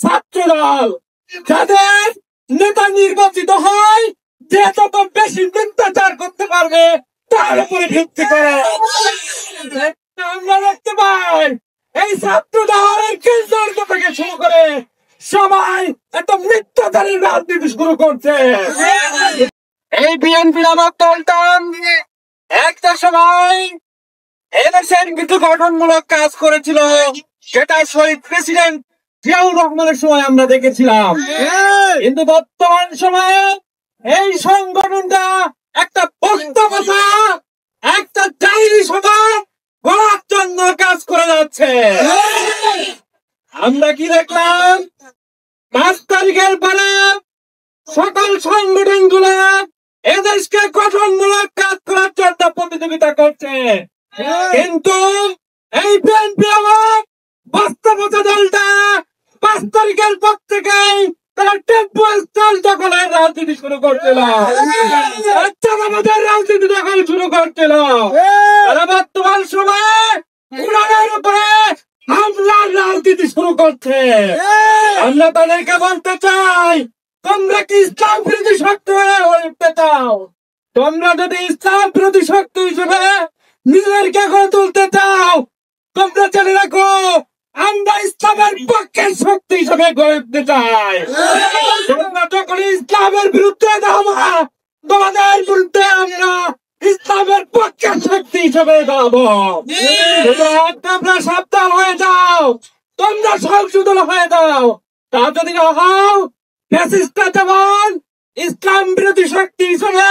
ছাত্রদল যাদের নেতা নির্বাচিত হয়, যে যত বেশি মিথ্যাচার করতে পারবে তার উপরে ভিত্তি করে আমরা দেখতে পাই এই ছাত্রদলের কেন্দ্র থেকে শুরু করে সবাই এত মিথ্যাচারের রাজনীতি শুরু করছে। এই বিএনপি নামক দলটা একটা সময় এদেশের কিছু গঠনমূলক কাজ করেছিল, যেটা শহীদ প্রেসিডেন্ট জিয়াউর রহমানের সময় আমরা দেখেছিলাম। কিন্তু বর্তমান সময়ে এই সংগঠনটা একটা বক্তব্যতা, একটা ডায়েরি সভা গড়ার জন্য কাজ করে যাচ্ছে। আমরা কি দেখলাম 5 তারিখের পরে সকল সংগঠন গুলো এদেশকে গঠনমূলক কাজ করার জন্য প্রতিযোগিতা করছে, কিন্তু এই বিএনপি আমার বাস্তবতা দলটা 5 তারিখের পর থেকেই তারা টেম্পো স্টল দখলের রাজনীতি শুরু করছিল, আমাদের রাজনীতি দখল শুরু করছিল। তারা বর্তমান সময়ে কোরআনের উপরে হামলার রাজনীতি শুরু করছে। আমরা তাদেরকে বলতে চাই, তোমরা কি ইসলাম বিরোধী শক্তি হয়ে উঠতে চাও? তোমরা যদি ইসলাম বিরোধী শক্তি হিসেবে নিজেদেরকে গড়ে তুলতে চাও, তোমরা জেনে রাখো আমরা ইসলামের পক্ষের শক্তি হিসেবে গড়ে উঠতে চাই। তোমরা যখন ইসলামের বিরুদ্ধে দাঁড়াবা, তোমাদের বিরুদ্ধে আমরা ইসলামের পক্ষের শক্তি হিসেবে দাঁড়াবো। তোমরা সাবধান হয়ে যাও, তোমরা সংশোধন হয়ে যাও। তা যদি না হও, ফ্যাসিস্টরা যেমন ইসলাম বিরোধী শক্তি হিসেবে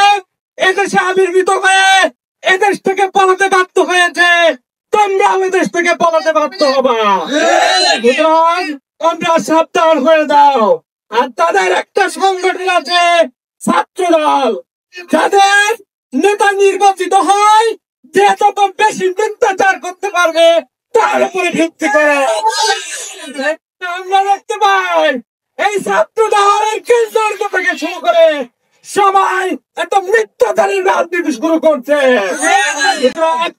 এদেশে আবির্ভূত হয়ে এদেশ থেকে পালাতে বাধ্য হয়েছে, তোমরাও এদেশ থেকে পালাতে বাধ্য হবা। সুতরাং তোমরা সাবধান হয়ে যাও। আর তাদের একটা সংগঠন আছে ছাত্রদল, যাদের নেতা নির্বাচিত হয়, যে যত বেশি মিথ্যাচার করতে পারবে তার উপরে ভিত্তি করে আমরা দেখতে পাই এই ছাত্রদলের কেন্দ্র থেকে শুরু করে সবাই এত মিথ্যাচারের রাজনীতি শুরু করছে।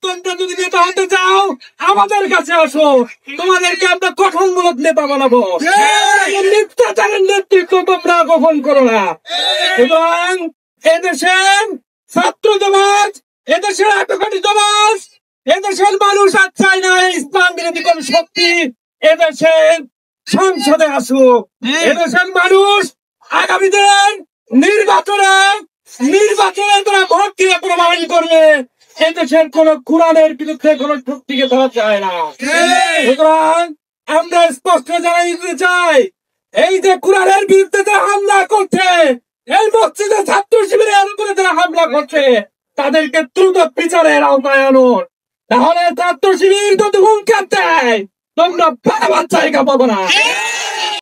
তোমরা যদি নেতা হতে চাও, আমাদের কাছে আসো, তোমাদেরকে আমরা গঠনমূলক নেতা বানাবো। মিথ্যাচারের নেতৃত্ব তোমরা গ্রহণ করো না। এবং এদেশের ছাত্র সমাজ, এদেশের 8 কোটি সমাজ, এদেশের মানুষ আর চায় না ইসলাম বিরোধী কোন শক্তি এদেশের সংসদে আসুক। এদেশের মানুষ আগামী দিন নির্বাচনে তারা ভোট দিয়ে প্রমাণ করবে এদেশের কোন কোরআনের বিরুদ্ধে কোন শক্তিকে ধরা যায় না। সুতরাং আমরা স্পষ্ট জানাই দিতে চাই, এই যে কোরআনের বিরুদ্ধে যারা হামলা করছে, এই মসজিদে ছাত্র শিবিরের উপরে যারা হামলা করছে, তাদেরকে দ্রুত বিচারের আওতায় আনুন। তাহলে ছাত্র শিবির যদি হুঙ্কার দেয়, তোমরা বাড়াবার জায়গা পাবো না।